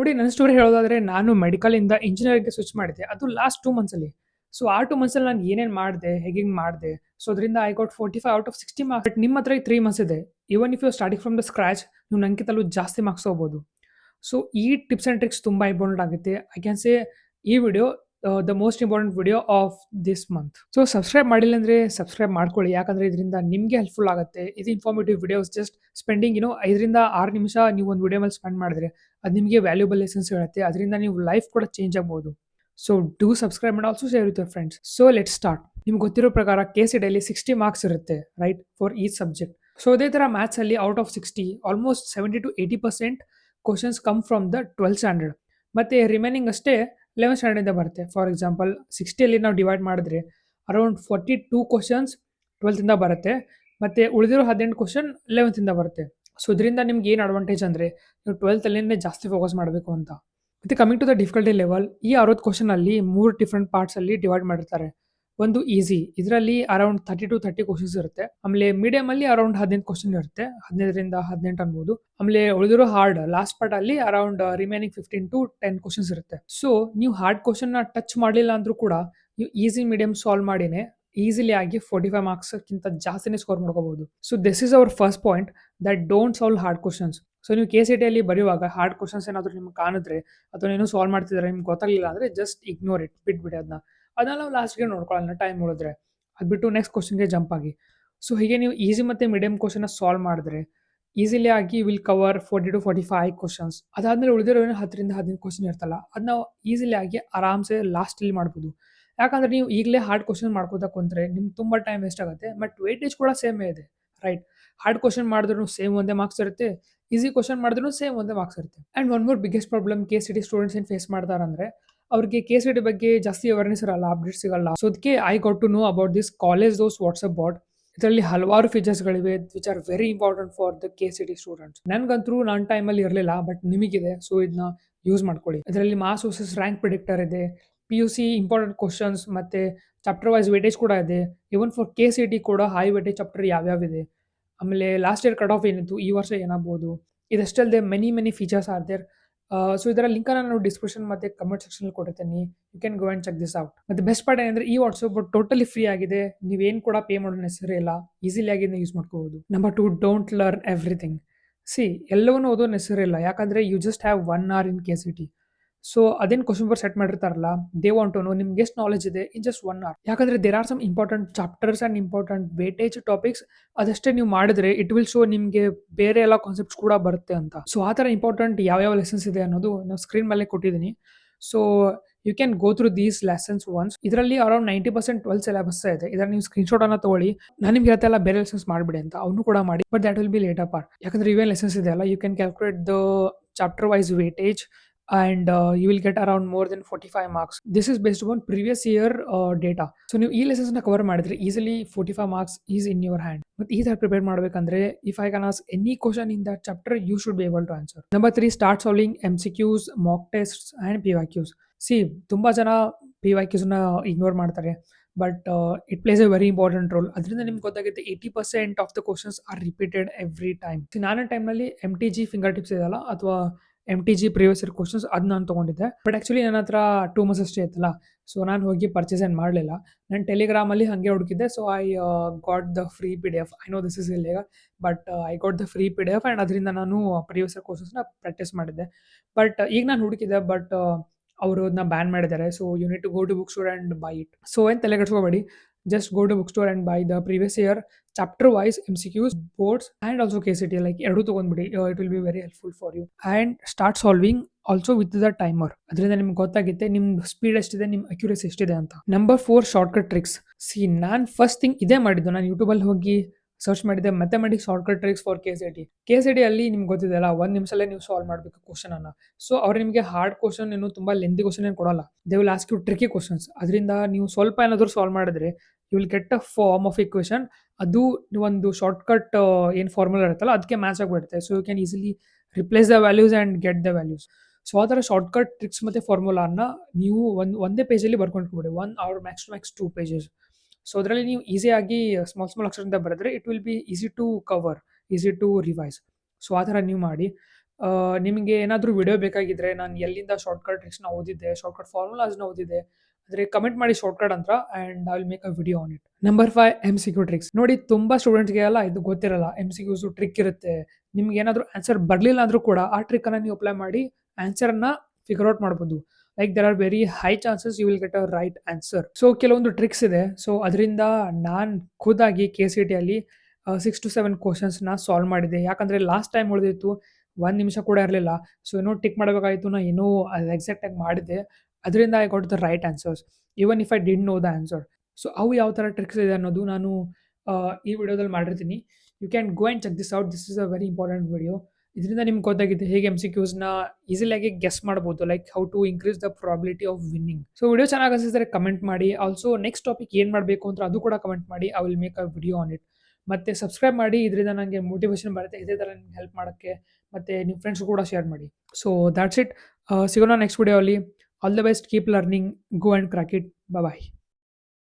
ನೋಡಿ ನನ್ನ ಸ್ಟೋರಿ ಹೇಳೋದಾದ್ರೆ ನಾನು ಮೆಡಿಕಲಿಂದ ಇಂಜಿನಿಯರಿಂಗ್ಗೆ ಸ್ವಿಚ್ ಮಾಡಿದೆ. ಅದು ಲಾಸ್ಟ್ 2 ಮಂತ್ಸಲ್ಲಿ. ಸೊ ಆ 2 ಮಂತ್ಸಲ್ಲಿ ನಾನು ಏನೇನು ಮಾಡಿದೆ, ಹೇಗೇಗೆ ಮಾಡಿದೆ. ಸೊ ಅದರಿಂದ I got 45 out of 60 marks. But ನಿಮ್ಮ ಹತ್ರ ಈಗ 3 ಮಂತ್ಸ್ ಇದೆ. Even if you are starting from the scratch, ನೀವು ನನಗಿಂತಲೂ ಜಾಸ್ತಿ ಮಾರ್ಕ್ಸ್ ತೊಗೋಬೋದು. ಸೊ ಈ ಟಿಪ್ಸ್ ಆ್ಯಂಡ್ ಟ್ರಿಕ್ಸ್ ತುಂಬ ಇಂಪಾರ್ಟೆಂಟ್ ಆಗುತ್ತೆ. ಐ ಕ್ಯಾನ್ ಸೇ ಈ video the most important video of this month. So subscribe ಮಾಡಿಲ್ಲ ಅಂದರೆ ಸಬ್ಸ್ಕ್ರೈಬ್ ಮಾಡ್ಕೊಳ್ಳಿ. ಯಾಕಂದರೆ ಇದರಿಂದ ನಿಮಗೆ ಹೆಲ್ಪ್ಫುಲ್ ಆಗುತ್ತೆ. ಇದು ಇನ್ಫಾರ್ಮೇಟಿವ್ ವಿಡಿಯೋಸ್ ಜಸ್ಟ್ ಸ್ಪೆಂಡಿಂಗ್ 5ರಿಂದ 6 ನಿಮಿಷ ನೀವು ಒಂದು ವಿಡಿಯೋ ಮೇಲೆ ಸ್ಪೆಂಡ್ ಮಾಡಿದ್ರೆ ಅದು ನಿಮಗೆ ವ್ಯಾಲ್ಯೂಬಲ್ ಲೆಸನ್ಸ್ ಹೇಳುತ್ತೆ. ಅದರಿಂದ ನೀವು ಲೈಫ್ ಕೂಡ ಚೇಂಜ್ ಆಗ್ಬೋದು. So do subscribe and also share with your friends. So let start. ನಿಮ್ಗೆ ಗೊತ್ತಿರೋ ಪ್ರಕಾರ KCET 60 ಮಾರ್ಕ್ಸ್ ಇರುತ್ತೆ, right, for each subject. So ಅದೇ ಥರ ಮ್ಯಾಥ್ಸಲ್ಲಿ out of 60 almost 70-80% questions come from the 12th standard. ಮತ್ತು ರಿಮೈನಿಂಗ್ ಅಷ್ಟೇ 11th ಸ್ಟ್ಯಾಂಡರ್ಡಿಂದ ಬರುತ್ತೆ. ಫಾರ್ ಎಕ್ಸಾಂಪಲ್ 60 ನಾವು ಡಿವೈಡ್ ಮಾಡಿದ್ರೆ ಅರೌಂಡ್ 42 ಕ್ವಶನ್ಸ್ 12th ಬರುತ್ತೆ. ಮತ್ತು ಉಳಿದಿರೋ 18 ಕ್ವಶನ್ 11th ಬರುತ್ತೆ. ಸೊ ಇದರಿಂದ ನಿಮ್ಗೆ ಏನು ಅಡ್ವಾಂಟೇಜ್ ಅಂದರೆ ನೀವು 12th ಜಾಸ್ತಿ ಫೋಕಸ್ ಮಾಡಬೇಕು ಅಂತ. ಮತ್ತು coming to the difficulty level, ಈ 60 ಕ್ವಶನಲ್ಲಿ 3 ಡಿಫ್ರೆಂಟ್ ಪಾರ್ಟ್ಸಲ್ಲಿ ಡಿವೈಡ್ ಮಾಡಿರ್ತಾರೆ. ಒಂದು ಈಸಿ, ಇದರಲ್ಲಿ ಅರೌಂಡ್ 30-30 ಕ್ವಶನ್ಸ್ ಇರುತ್ತೆ. ಆಮೇಲೆ ಮೀಡಿಯಮಲ್ಲಿ ಅರೌಂಡ್ 15 ಕ್ವಶನ್ ಇರುತ್ತೆ, 15ರಿಂದ 18 ಅನ್ಬೋದು. ಆಮೇಲೆ ಉಳಿದಿರೋ ಹಾರ್ಡ್ ಲಾಸ್ಟ್ ಪಾರ್ಟಲ್ಲಿ ಅರೌಂಡ್ ರಿಮೈನಿಂಗ್ 15-10 ಕ್ವಶನ್ಸ್ ಇರುತ್ತೆ. ಸೊ ನೀವು ಹಾರ್ಡ್ ಕ್ವಶನ್ನ ಟಚ್ ಮಾಡಲಿಲ್ಲ ಅಂದರೂ ಕೂಡ ನೀವು ಈಸಿ ಮೀಡಿಯಮ್ ಸಾಲ್ವ್ ಮಾಡಿನೇ ಈಸಿಲಿ ಆಗಿ 45 ಮಾರ್ಕ್ಸ್ಗಿಂತ ಜಾಸ್ತಿನೇ ಸ್ಕೋರ್ ಮಾಡ್ಕೋಬಹುದು. So this is our first point, that don't solve hard questions. So ನೀವು KCET ಬರೆಯುವಾಗ ಹಾರ್ಡ್ ಕ್ವಶನ್ಸ್ ಏನಾದರೂ ನಿಮ್ಗೆ ಕಾಣಿದ್ರೆ ಅಥವಾ ಏನೋ ಸಾಲ್ವ್ ಮಾಡ್ತಿದ್ದಾರೆ ನಿಮ್ಗೆ ಗೊತ್ತಾಗಲಿಲ್ಲ ಅಂದರೆ ಜಸ್ಟ್ ಇಗ್ನೋರ್ ಇಟ್, ಬಿಟ್ಬಿಡಿ ಅದನ್ನ ನಾವು ಲಾಸ್ಟ್ಗೆ ನೋಡ್ಕೊಳ್ಳೋಣ ಟೈಮ್ ಉಳಿದ್ರೆ. ಅದು ಬಿಟ್ಟು ನೆಕ್ಸ್ಟ್ ಕ್ವಶನ್ಗೆ ಜಂಪ್ ಆಗಿ. ಸೊ ಹೀಗೆ ನೀವು ಈಸಿ ಮತ್ತು ಮೀಡಿಯಮ್ ಕ್ವಶನ್ನ ಸಾಲ್ವ್ ಮಾಡಿದ್ರೆ ಈಸಿಲಿ ಆಗಿ ವಿಲ್ ಕವರ್ 40-45 ಕ್ವಶನ್ಸ್. ಅದಾದಮೇಲೆ ಉಳಿದಿರೋ 10ರಿಂದ 15 ಕ್ವಶನ್ ಇರ್ತಲ್ಲ, ಅದು ನಾವು ಈಸಿಲಿ ಆಗಿ ಆರಾಮ್ಸೆ ಲಾಸ್ಟಲ್ಲಿ ಮಾಡ್ಬೋದು. ಯಾಕಂದರೆ ನೀವು ಈಗಲೇ ಹಾರ್ಡ್ ಕ್ವಶನ್ ಮಾಡ್ಕೋತಾ ಕುಂತ್ರೆ ನಿಮ್ಗೆ ತುಂಬ ಟೈಮ್ ವೇಸ್ಟ್ ಆಗುತ್ತೆ. ಬಟ್ ವೇಟೇಜ್ ಕೂಡ ಸೇಮೇ ಇದೆ, ರೈಟ್. ಹಾರ್ಡ್ ಕ್ವಶನ್ ಮಾಡಿದ್ರು ಸೇಮ್ ಒಂದೇ ಮಾರ್ಕ್ಸ್ ಇರುತ್ತೆ, ಈಸಿ ಕ್ವಶನ್ ಮಾಡಿದ್ರು ಸೇಮ್ ಒಂದೇ ಮಾರ್ಕ್ಸ್ ಇರುತ್ತೆ. And one more biggest problem KCET students ಏನು ಫೇಸ್ ಮಾಡ್ತಾರಂದರೆ ಅವ್ರಿಗೆ KCET ಬಗ್ಗೆ ಜಾಸ್ತಿ ಅವೇರ್ನೆಸ್ ಇರಲ್ಲ, ಅಪ್ಡೇಟ್ ಸಿಗಲ್ಲ. ಸೊ ಅದಕ್ಕೆ I got to know about this college those WhatsApp bot. ಇದರಲ್ಲಿ ಹಲವಾರು ಫೀಚರ್ಸ್ಗಳಿವೆ which are very important for the KCET students. ನನಗಂತೂ ನನ್ನ ಟೈಮಲ್ಲಿ ಇರಲಿಲ್ಲ, ಬಟ್ ನಿಮಗಿದೆ. ಸೊ ಇದನ್ನ ಯೂಸ್ ಮಾಡ್ಕೊಳ್ಳಿ. ಇದರಲ್ಲಿ ಮಾಸ್ ವರ್ಸಸ್ ರ್ಯಾಂಕ್ ಪ್ರಿಡಿಕ್ಟರ್ ಇದೆ, PUC ಇಂಪಾರ್ಟೆಂಟ್ ಕ್ವಶನ್ಸ್ ಮತ್ತು ಚಾಪ್ಟರ್ ವೈಸ್ ವೇಟೇಜ್ ಕೂಡ ಇದೆ. ಇವನ್ ಫಾರ್ KCET ಕೂಡ ಹೈ ವೇಟೇಜ್ ಚಾಪ್ಟರ್ ಯಾವ್ಯಾವಿದೆ, ಆಮೇಲೆ ಲಾಸ್ಟ್ ಇಯರ್ ಕಟ್ ಆಫ್ ಏನಿತ್ತು, ಈ ವರ್ಷ ಏನಾಗ್ಬೋದು, ಇದಷ್ಟೇ ಅಲ್ಲದೆ many features are there. So ಇದರ ಲಿಂಕನ್ನು ನಾನು ಡಿಸ್ಕ್ರಿಪ್ಷನ್ ಮತ್ತು ಕಮೆಂಟ್ ಸೆಕ್ಷನಲ್ಲಿ ಕೊಟ್ಟಿರ್ತೀನಿ. You can go and check this out. ಮತ್ತು ಬೆಸ್ಟ್ ಪಾರ್ಟ್ ಏನಂದರೆ ಈ ವಾಟ್ಸಪ್ ಟೋಟಲಿ ಫ್ರೀ ಆಗಿದೆ, ನೀವೇನು ಕೂಡ ಪೇ ಮಾಡೋ ನೆಸರಿ ಇಲ್ಲ, ಈಸಿಲಿ ಆಗಿ ಯೂಸ್ ಮಾಡ್ಕೋಬೋದು. Number 2, don't learn everything. ಎಲ್ಲವನ್ನೂ ಓದೋ ನೆಸರಿ ಇಲ್ಲ, ಯಾಕಂದರೆ you just have 1 hour in KCET. So ಅದೇನು ಕ್ವಶನ್ ಪೇಪರ್ ಸೆಟ್ ಮಾಡಿರ್ತಾರಲ್ಲ, ದೇ ವಾಂಟ್ ಟು ನೋ ನಿಮ್ಗೆ ಎಷ್ಟು ನಾಲೆಜ್ ಇದೆ ಇನ್ ಜಸ್ಟ್ 1 hour. ಯಾಕಂದರೆ there are some important chapters and important weightage topics. ಅದಷ್ಟೇ ನೀವು ಮಾಡಿದ್ರೆ ಇಟ್ ವಿಲ್ ಶೋ ನಿಮಗೆ ಬೇರೆ ಎಲ್ಲ ಕಾನ್ಸೆಪ್ಟ್ಸ್ ಕೂಡ ಬರುತ್ತೆ ಅಂತ. ಸೊ ಆ ಥರ ಇಂಪಾರ್ಟೆಂಟ್ ಯಾವ್ಯಾವ ಲೆಸನ್ಸ್ ಇದೆ ಅನ್ನೋದು ನಾವು ಸ್ಕ್ರೀನ್ ಮೇಲೆ ಕೊಟ್ಟಿದ್ದೀನಿ. So you can go through these lessons once. ಇದರಲ್ಲಿ ಅರೌಂಡ್ 90% 12th ಸಿಲೆಬಸ್ ಇದೆ. ಇದರ ನೀವು ಸ್ಕ್ರೀನ್ಶಾಟ್ ಅನ್ನು ತಗೊಳ್ಳಿ. ನಾನು ನಿಮ್ಗೆ ಹೇಳ್ತಾ ಇಲ್ಲ ಬೇರೆ ಲೆಸನ್ಸ್ ಮಾಡಿಬಿಡಿ ಅಂತ, ಅವನು ಕೂಡ ಮಾಡಿ, but that will be later part. ಯಾಕಂದರೆ ಇವೇನು ಲೆಸನ್ಸ್ ಇದೆ ಅಲ್ಲ, you can calculate the chapter wise weightage and you will get around more than 45 marks. This is based upon previous year data. So ನೀವು ಈ ಲೆಸನ್ಸ್ ನ cover ಮಾಡಿದ್ರೆ easily 45 marks is in your hand. ಮತ್ತೆ ಈ ತರ prepare ಮಾಡಬೇಕಂದ್ರೆ if I can ask any question in that chapter you should be able to answer. Number 3, start solving MCQs, mock tests and PYQs. ತುಂಬಾ ಜನ PYQs ನ ignore ಮಾಡ್ತಾರೆ, but it place A very important role. ಅದರಿಂದ ನಿಮ್ಗೆ ಗೊತ್ತಾಗುತ್ತೆ 80% of the questions are repeated every time. ನಾನು ಟೈಮ್ನಲ್ಲಿ MTG finger tips ಇದೆಯಲ್ಲ, ಅಥವಾ MTG ಪ್ರಿವಿಯಸ್ ಇಯರ್ ಕ್ವಶನ್ಸ್ ಅದು ನಾನು ತೊಗೊಂಡಿದ್ದೆ. ಬಟ್ ಆ್ಯಕ್ಚುಲಿ ನನ್ನ ಹತ್ರ 2 months ಅಷ್ಟೇ ಇತ್ತಲ್ಲ, ಸೊ ನಾನು ಹೋಗಿ ಪರ್ಚೇಸ್ ಏನು ಮಾಡಲಿಲ್ಲ. ನಾನು ಟೆಲಿಗ್ರಾಮಲ್ಲಿ ಹಾಗೆ ಹುಡುಕಿದ್ದೆ. So I got the free PDF. I know this is illegal, but I got the free PDF and ಅದರಿಂದ ನಾನು ಪ್ರಿವಿಯಸ್ ಇಯರ್ ಕ್ವಶನ್ಸ್ನ ಪ್ರಾಕ್ಟೀಸ್ ಮಾಡಿದ್ದೆ. ಬಟ್ ಈಗ ನಾನು ಹುಡುಕಿದ್ದೆ, ಬಟ್ ಅವರು ಅದನ್ನ ಬ್ಯಾನ್ ಮಾಡಿದ್ದಾರೆ. So you need to go to book store and buy it. So ಏನು ತಲೆ ಕೆಡಿಸ್ಕೋಬೇಡಿ, just go to bookstore and buy the previous year chapter wise MCQs, boards and also KCET. Like ಎರಡು ತಗೊಂಡ್ಬಿಡಿ, it will be very helpful for you. And start solving also with the timer. ಅದರಿಂದ ನಿಮ್ಗೆ ಗೊತ್ತಾಗುತ್ತೆ ನಿಮ್ಮ speed ಎಷ್ಟಿದೆ, ನಿಮ್ಮ accuracy ಎಷ್ಟಿದೆ ಅಂತ. Number 4, shortcut tricks. ನಾನು ಫಸ್ಟ್ ಥಿಂಗ್ ಇದೇ ಮಾಡಿದ್ದು. ನಾನು ಯೂಟ್ಯೂಬಲ್ಲಿ ಹೋಗಿ ಸರ್ಚ್ ಮಾಡಿದ್ದೆ mathematics shortcut tricks for KCET ಅಲ್ಲಿ ನಿಮ್ಗೆ ಗೊತ್ತಿದೆಯಲ್ಲ, 1 ನಿಮಿಷಲ್ಲೇ ನೀವು ಸಾಲ್ವ್ ಮಾಡಬೇಕು ಕ್ವಶನ್ ಅನ್ನ. ಸೊ ಅವ್ರು ನಿಮಗೆ ಹಾರ್ಡ್ ಕ್ವಶನ್ ಏನು ತುಂಬ ಲೆಂದಿ ಕ್ವಶನ್ ಏನು ಕೊಡಲ್ಲ, they will ask you tricky questions. ಅದರಿಂದ ನೀವು ಸ್ವಲ್ಪ ಏನಾದರೂ ಸಾಲ್ವ್ ಮಾಡಿದ್ರೆ you will get a form of equation. ಅದು ಒಂದು ಶಾರ್ಟ್ಕಟ್ ಏನು ಫಾರ್ಮುಲಾ ಇರುತ್ತಲ್ಲ ಅದಕ್ಕೆ ಮ್ಯಾಚ್ ಆಗಿಬಿಡುತ್ತೆ. So you can easily replace the values and get the values. So ಆ ಥರ ಶಾರ್ಟ್ಕಟ್ ಟ್ರಿಕ್ಸ್ ಮತ್ತು ಫಾರ್ಮುಲಾನ ನೀವು ಒಂದೇ ಪೇಜಲ್ಲಿ ಬರ್ಕೊಂಡ್ಬಿಡಿ, 1 or max to max 2 pages. ಸೊ ಅದರಲ್ಲಿ ನೀವು ಈಸಿಯಾಗಿ ಸ್ಮಾಲ್ ಅಕ್ಷರದಿಂದ ಬರೆದ್ರೆ it will be easy to cover, easy to revise. So ಆ ಥರ ನೀವು ಮಾಡಿ. ನಿಮಗೆ ಏನಾದರೂ ವಿಡಿಯೋ ಬೇಕಾಗಿದ್ದರೆ ನಾನು ಎಲ್ಲಿಂದ ಶಾರ್ಟ್‌ಕಟ್ ಟ್ರಿಕ್ಸ್‌ನ ಓದಿದ್ದೆ, ಶಾರ್ಟ್‌ಕಟ್ ಫಾರ್ಮುಲಾಸ್‌ನ ಓದಿದ್ದೆ, ಆದರೆ ಕಮೆಂಟ್ ಮಾಡಿ ಶಾರ್ಟ್‌ಕಟ್ ಅಂತ and I will make a video on it. Number 5 MCQ tricks. ನೋಡಿ ತುಂಬಾ ಸ್ಟೂಡೆಂಟ್ಸ್‌ಗೆಲ್ಲ ಇದು ಗೊತ್ತಿರಲ್ಲ. MCQಸ್ ಟ್ರಿಕ್ ಇರುತ್ತೆ. ನಿಮ್ಗೆ ಏನಾದರೂ ಆನ್ಸರ್ ಬರಲಿಲ್ಲ ಅಂದ್ರೂ ಕೂಡ ಆ ಟ್ರಿಕ್ಕನ್ನ ನೀವು ಅಪ್ಲೈ ಮಾಡಿ ಆನ್ಸರ್‌ನ ಫಿಗರ್ ಔಟ್ ಮಾಡ್ಬೋದು. Like there are very high chances you will get a right answer. So ಕೆಲವೊಂದು ಟ್ರಿಕ್ಸ್ ಇದೆ. ಸೊ ಅದರಿಂದ ನಾನು ಖುದ್ದಾಗಿ KCTಯಲ್ಲಿ 6-7 ಕ್ವೆಷನ್ಸ್‌ನ ಸಾಲ್ವ್ ಮಾಡಿದ್ದೆ. ಯಾಕಂದರೆ ಲಾಸ್ಟ್ ಟೈಮ್ ಉಳಿದಿತ್ತು 1 ನಿಮಿಷ ಕೂಡ ಇರಲಿಲ್ಲ. ಸೊ ಏನೋ ಟಿಕ್ ಮಾಡಬೇಕಾಗಿತ್ತು. ನಾನು ಏನೋ ಅದು ಎಕ್ಸಾಕ್ಟಾಗಿ ಮಾಡಿದ್ದೆ. ಅದರಿಂದ I got the right answers even if I didn't know the answer. So ಅವು ಯಾವ ಥರ ಟ್ರಿಕ್ಸ್ ಇದೆ ಅನ್ನೋದು ನಾನು ಈ ವಿಡಿಯೋದಲ್ಲಿ ಮಾಡಿರ್ತೀನಿ. You can go and check this out. This is a very important video. ಇದರಿಂದ ನಿಮ್ಗೆ ಗೊತ್ತಾಗಿದೆ ಹೇಗೆ MCQಸ್‌ನ ಈಸಿಲಿಯಾಗಿ ಗೆಸ್ ಮಾಡ್ಬೋದು. Like how to increase the probability of winning. So video ಚೆನ್ನಾಗಿ ಅನಿಸಿದ್ರೆ ಕಮೆಂಟ್ ಮಾಡಿ. ಆಲ್ಸೋ ನೆಕ್ಸ್ಟ್ ಟಾಪಿಕ್ ಏನು ಮಾಡಬೇಕು ಅಂತ ಅದು ಕೂಡ ಕಮೆಂಟ್ ಮಾಡಿ. I will make a video on it. ಮತ್ತು ಸಬ್ಸ್ಕ್ರೈಬ್ ಮಾಡಿ. ಇದರಿಂದ ನನಗೆ ಮೋಟಿವೇಶನ್ ಬರುತ್ತೆ ಇದೇ ಥರ ನಿಮ್ಗೆ ಹೆಲ್ಪ್ ಮಾಡೋಕ್ಕೆ. ಮತ್ತು ನಿಮ್ಮ ಫ್ರೆಂಡ್ಸ್‌ಗೂ ಕೂಡ ಶೇರ್ ಮಾಡಿ. So that's it. ಸಿಗೋಣ ನೆಕ್ಸ್ಟ್ ವಿಡಿಯೋಲಿ. All the best. Keep learning. Go and crack it. Bye.